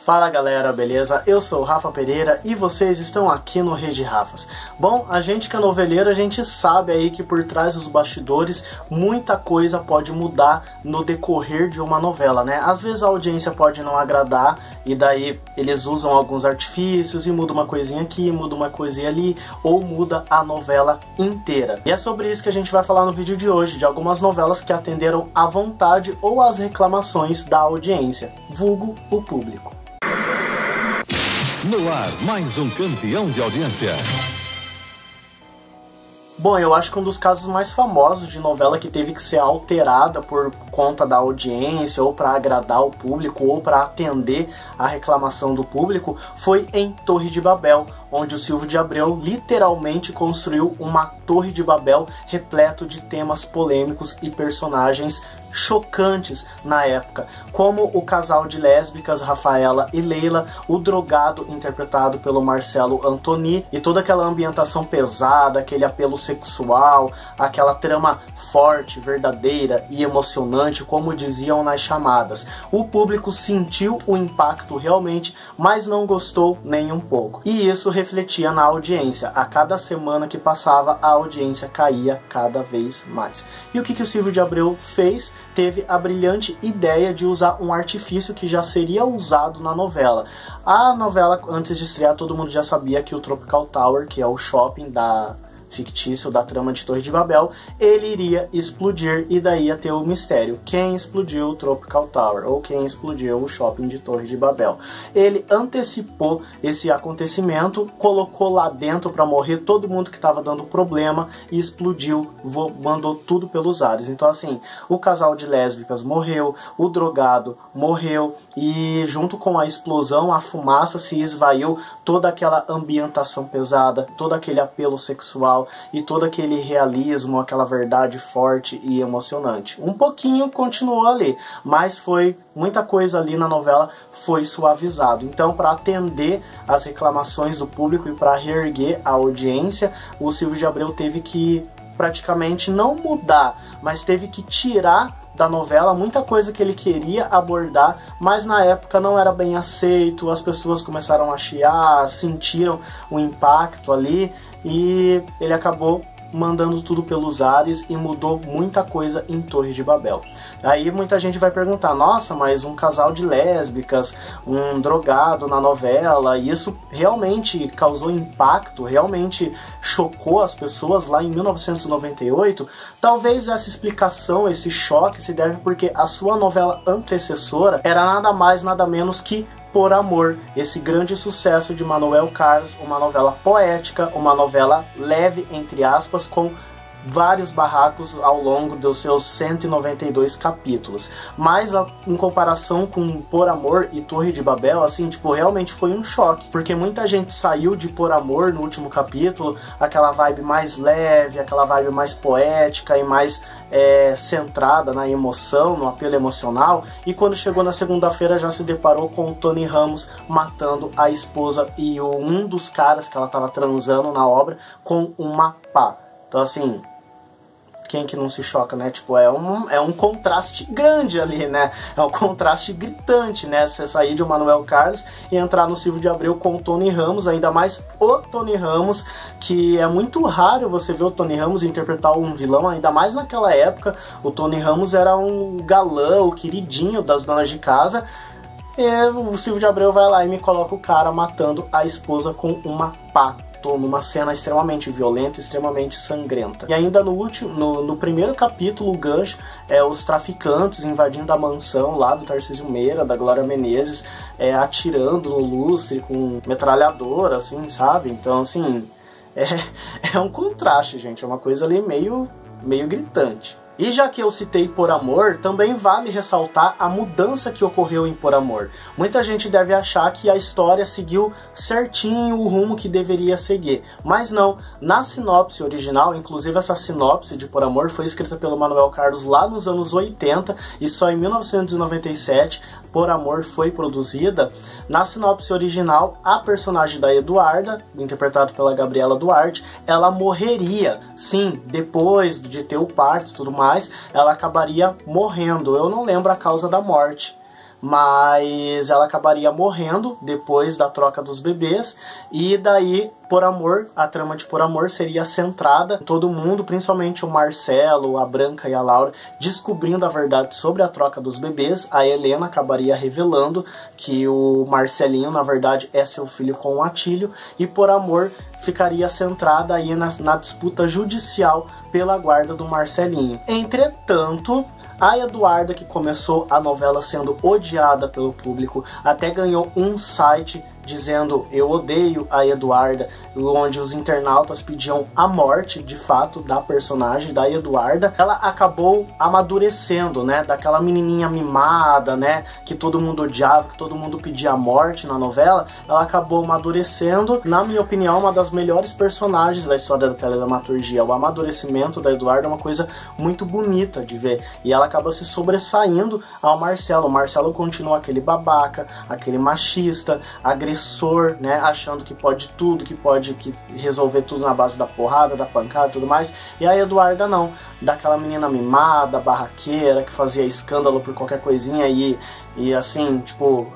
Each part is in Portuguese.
Fala galera, beleza? Eu sou o Rafa Pereira e vocês estão aqui no Rede Rafas. Bom, a gente que é noveleiro, a gente sabe aí que por trás dos bastidores muita coisa pode mudar no decorrer de uma novela, né? Às vezes a audiência pode não agradar e daí eles usam alguns artifícios e muda uma coisinha aqui, muda uma coisinha ali ou muda a novela inteira. E é sobre isso que a gente vai falar no vídeo de hoje, de algumas novelas que atenderam à vontade ou às reclamações da audiência, vulgo o público. No ar, mais um campeão de audiência. Bom, eu acho que um dos casos mais famosos de novela que teve que ser alterada por conta da audiência, ou para agradar o público, ou para atender a reclamação do público, foi em Torre de Babel, onde o Silvio de Abreu literalmente construiu uma Torre de Babel repleto de temas polêmicos e personagens chocantes na época, como o casal de lésbicas Rafaela e Leila, o drogado interpretado pelo Marcelo Antoni e toda aquela ambientação pesada, aquele apelo sexual, aquela trama forte, verdadeira e emocionante, como diziam nas chamadas. O público sentiu o impacto realmente, mas não gostou nem um pouco. E isso refletia na audiência. A cada semana que passava, a audiência caía cada vez mais. E o que o Silvio de Abreu fez? Teve a brilhante ideia de usar um artifício que já seria usado na novela. A novela, antes de estrear, todo mundo já sabia que o Tropical Tower, que é o shopping fictício da trama de Torre de Babel, ele iria explodir e daí ia ter o mistério. Quem explodiu o Tropical Tower? Ou quem explodiu o shopping de Torre de Babel? Ele antecipou esse acontecimento, colocou lá dentro para morrer todo mundo que estava dando problema e explodiu, mandou tudo pelos ares. Então assim, o casal de lésbicas morreu, o drogado morreu e junto com a explosão, a fumaça se esvaiu toda aquela ambientação pesada, todo aquele apelo sexual e todo aquele realismo, aquela verdade forte e emocionante. Um pouquinho continuou ali, mas foi muita coisa ali na novela foi suavizado. Então, para atender às reclamações do público e para reerguer a audiência, o Silvio de Abreu teve que praticamente não mudar, mas teve que tirar da novela muita coisa que ele queria abordar, mas na época não era bem aceito, as pessoas começaram a chiar, sentiram o impacto ali e ele acabou mandando tudo pelos ares e mudou muita coisa em Torre de Babel. Aí muita gente vai perguntar, nossa, mas um casal de lésbicas, um drogado na novela, e isso realmente causou impacto, realmente chocou as pessoas lá em 1998? Talvez essa explicação, esse choque se deve porque a sua novela antecessora era nada mais, nada menos que Por Amor, esse grande sucesso de Manuel Carlos, uma novela poética, uma novela leve, entre aspas, com vários barracos ao longo dos seus 192 capítulos. Mas em comparação com Por Amor e Torre de Babel, assim, tipo, realmente foi um choque, porque muita gente saiu de Por Amor no último capítulo, aquela vibe mais leve, aquela vibe mais poética e mais centrada na emoção, no apelo emocional, e quando chegou na segunda-feira já se deparou com o Tony Ramos matando a esposa e um dos caras que ela estava transando na obra com uma pá. Então assim, quem que não se choca, né? Tipo, é um contraste grande ali, né? É um contraste gritante, né? Você sair de Manuel Carlos e entrar no Silvio de Abreu com o Tony Ramos, ainda mais o Tony Ramos, que é muito raro você ver o Tony Ramos interpretar um vilão, ainda mais naquela época. O Tony Ramos era um galã, o queridinho das donas de casa. E o Silvio de Abreu vai lá e me coloca o cara matando a esposa com uma pá. Numa cena extremamente violenta, extremamente sangrenta. E ainda no primeiro capítulo, o gancho é os traficantes invadindo a mansão lá do Tarcísio Meira, da Glória Menezes, atirando no lustre com metralhadora, assim, sabe? Então, assim, é um contraste, gente, é uma coisa ali meio gritante. E já que eu citei Por Amor, também vale ressaltar a mudança que ocorreu em Por Amor. Muita gente deve achar que a história seguiu certinho o rumo que deveria seguir, mas não. Na sinopse original, inclusive essa sinopse de Por Amor foi escrita pelo Manuel Carlos lá nos anos 80 e só em 1997 Por Amor foi produzida. Na sinopse original, a personagem da Eduarda, interpretada pela Gabriela Duarte, ela morreria, sim, depois de ter o parto e tudo mais, ela acabaria morrendo. Eu não lembro a causa da morte, mas ela acabaria morrendo depois da troca dos bebês, e daí, por amor, a trama de Por Amor seria centrada em todo mundo, principalmente o Marcelo, a Branca e a Laura, descobrindo a verdade sobre a troca dos bebês. A Helena acabaria revelando que o Marcelinho, na verdade, é seu filho com o Atílio, e Por Amor ficaria centrada aí na disputa judicial pela guarda do Marcelinho. Entretanto, a Eduarda, que começou a novela sendo odiada pelo público, até ganhou um site dizendo "eu odeio a Eduarda", onde os internautas pediam a morte, de fato, da personagem da Eduarda. Ela acabou amadurecendo, né, daquela menininha mimada, né, que todo mundo odiava, que todo mundo pedia a morte na novela. Ela acabou amadurecendo, na minha opinião, uma das melhores personagens da história da teledramaturgia. O amadurecimento da Eduarda é uma coisa muito bonita de ver, e ela acaba se sobressaindo ao Marcelo. O Marcelo continua aquele babaca, aquele machista, agressor, né, achando que pode tudo, que pode resolver tudo na base da porrada, da pancada e tudo mais. E a Eduarda não, daquela menina mimada, barraqueira, que fazia escândalo por qualquer coisinha e assim, tipo,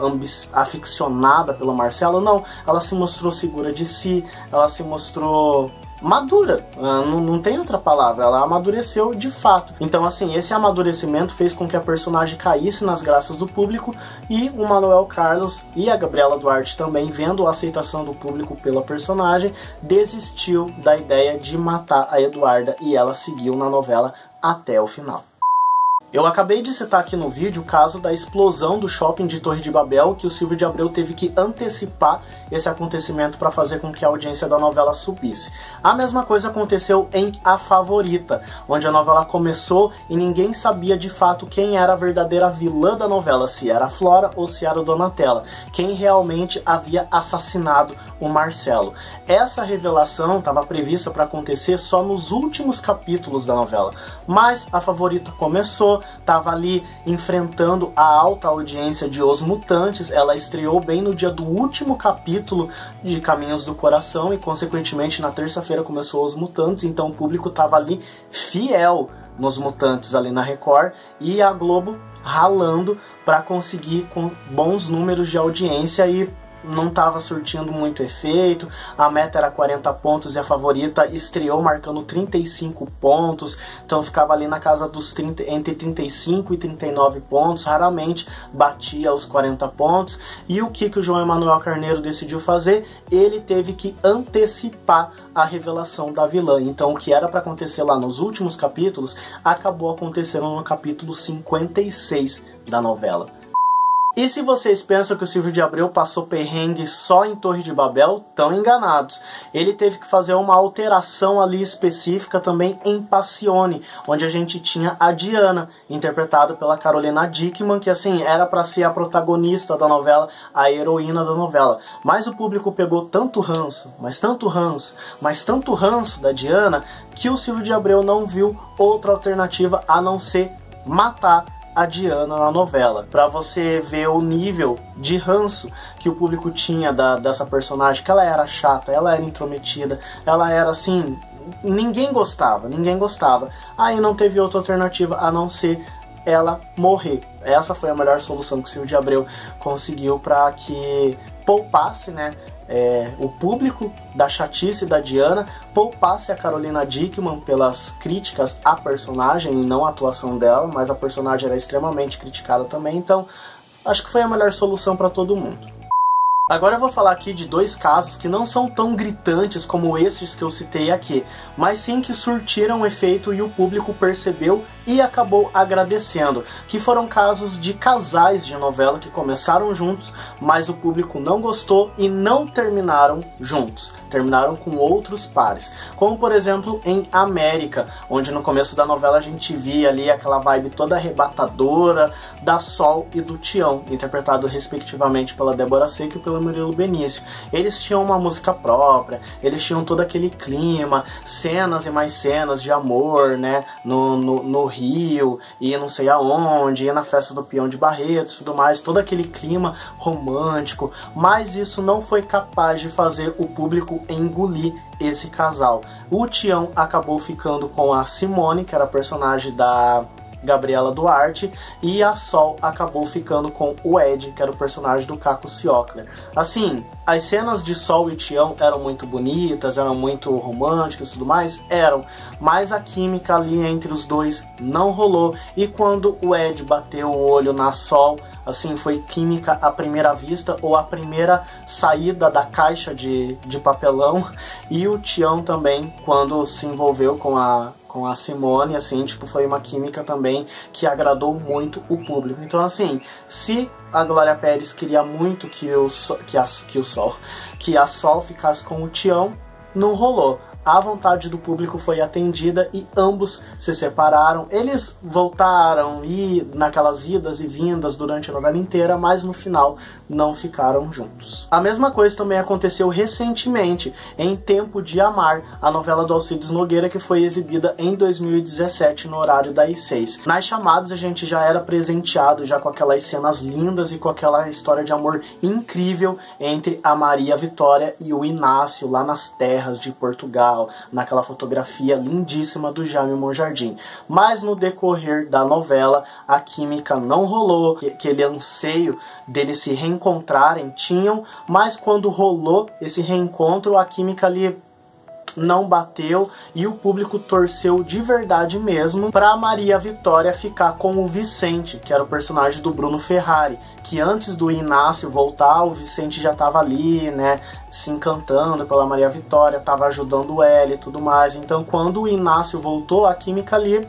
aficionada pelo Marcelo. Não, ela se mostrou segura de si, ela se mostrou madura, não tem outra palavra, ela amadureceu de fato. Então assim, esse amadurecimento fez com que a personagem caísse nas graças do público, e o Manuel Carlos e a Gabriela Duarte também, vendo a aceitação do público pela personagem, desistiu da ideia de matar a Eduarda, e ela seguiu na novela até o final. Eu acabei de citar aqui no vídeo o caso da explosão do shopping de Torre de Babel, que o Silvio de Abreu teve que antecipar esse acontecimento para fazer com que a audiência da novela subisse. A mesma coisa aconteceu em A Favorita, onde a novela começou e ninguém sabia de fato quem era a verdadeira vilã da novela, se era a Flora ou se era a Donatella, quem realmente havia assassinado o Marcelo. Essa revelação estava prevista para acontecer só nos últimos capítulos da novela, mas A Favorita começou, estava ali enfrentando a alta audiência de Os Mutantes. Ela estreou bem no dia do último capítulo de Caminhos do Coração, e consequentemente na terça-feira começou Os Mutantes, então o público estava ali fiel nos Mutantes ali na Record, e a Globo ralando para conseguir com bons números de audiência, e não estava surtindo muito efeito. A meta era 40 pontos e A Favorita estreou marcando 35 pontos, então ficava ali na casa dos entre 35 e 39 pontos, raramente batia os 40 pontos. E o que o João Emanuel Carneiro decidiu fazer? Ele teve que antecipar a revelação da vilã. Então o que era para acontecer lá nos últimos capítulos acabou acontecendo no capítulo 56 da novela. E se vocês pensam que o Silvio de Abreu passou perrengue só em Torre de Babel, estão enganados. Ele teve que fazer uma alteração ali específica também em Passione, onde a gente tinha a Diana, interpretada pela Carolina Dickmann, que assim, era para ser a protagonista da novela, a heroína da novela. Mas o público pegou tanto ranço, mas tanto ranço, mas tanto ranço da Diana, que o Silvio de Abreu não viu outra alternativa a não ser matar a Diana na novela, para você ver o nível de ranço que o público tinha dessa personagem, que ela era chata, ela era intrometida, ela era assim, ninguém gostava. Aí não teve outra alternativa a não ser ela morrer. Essa foi a melhor solução que o Silvio de Abreu conseguiu para que poupasse, né, o público da chatice da Diana, poupasse a Carolina Dickmann pelas críticas à personagem e não à atuação dela, mas a personagem era extremamente criticada também, então acho que foi a melhor solução para todo mundo. Agora eu vou falar aqui de dois casos que não são tão gritantes como esses que eu citei aqui, mas sim que surtiram efeito e o público percebeu e acabou agradecendo, que foram casos de casais de novela que começaram juntos, mas o público não gostou e não terminaram juntos, terminaram com outros pares, como por exemplo em América, onde no começo da novela a gente via ali aquela vibe toda arrebatadora da Sol e do Tião, interpretado respectivamente pela Débora Seco e pelo Murilo Benício. Eles tinham uma música própria, eles tinham todo aquele clima, cenas e mais cenas de amor, né, no Rio, e não sei aonde, ia na festa do Peão de Barretos e tudo mais, todo aquele clima romântico, mas isso não foi capaz de fazer o público engolir esse casal. O Tião acabou ficando com a Simone, que era a personagem da Gabriela Duarte, e a Sol acabou ficando com o Ed, que era o personagem do Caco Ciocler. Assim, as cenas de Sol e Tião eram muito bonitas, eram muito românticas e tudo mais, mas a química ali entre os dois não rolou, e quando o Ed bateu o olho na Sol, assim, foi química à primeira vista, ou a primeira saída da caixa de papelão, e o Tião também, quando se envolveu com a Simone, assim, tipo, foi uma química também que agradou muito o público. Então, assim, se a Glória Pérez queria muito que a Sol ficasse com o Tião, não rolou. A vontade do público foi atendida e ambos se separaram. Eles voltaram e naquelas idas e vindas durante a novela inteira, mas no final não ficaram juntos. A mesma coisa também aconteceu recentemente em Tempo de Amar, a novela do Alcides Nogueira, que foi exibida em 2017 no horário das 6. Nas chamadas a gente já era presenteado já com aquelas cenas lindas e com aquela história de amor incrível entre a Maria Vitória e o Inácio lá nas terras de Portugal, naquela fotografia lindíssima do Jaime Monjardim. Mas no decorrer da novela a química não rolou, aquele anseio deles se reencontrarem tinham, mas quando rolou esse reencontro a química ali não bateu e o público torceu de verdade mesmo para Maria Vitória ficar com o Vicente, que era o personagem do Bruno Ferrari, que antes do Inácio voltar, o Vicente já estava ali, né, se encantando pela Maria Vitória, estava ajudando ela e tudo mais. Então quando o Inácio voltou, a química ali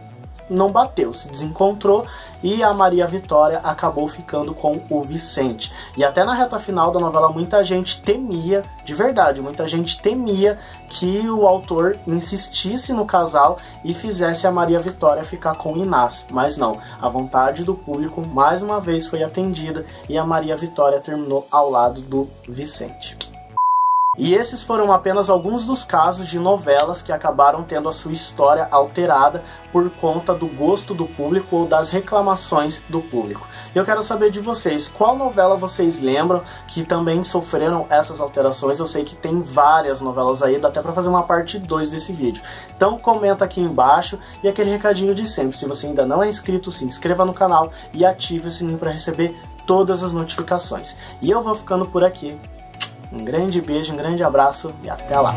não bateu, se desencontrou e a Maria Vitória acabou ficando com o Vicente. E até na reta final da novela muita gente temia, de verdade, muita gente temia que o autor insistisse no casal e fizesse a Maria Vitória ficar com o Inácio. Mas não, a vontade do público mais uma vez foi atendida e a Maria Vitória terminou ao lado do Vicente. E esses foram apenas alguns dos casos de novelas que acabaram tendo a sua história alterada por conta do gosto do público ou das reclamações do público. Eu quero saber de vocês, qual novela vocês lembram que também sofreram essas alterações? Eu sei que tem várias novelas aí, dá até pra fazer uma parte 2 desse vídeo. Então comenta aqui embaixo e aquele recadinho de sempre, se você ainda não é inscrito, se inscreva no canal e ative o sininho para receber todas as notificações. E eu vou ficando por aqui. Um grande beijo, um grande abraço e até lá!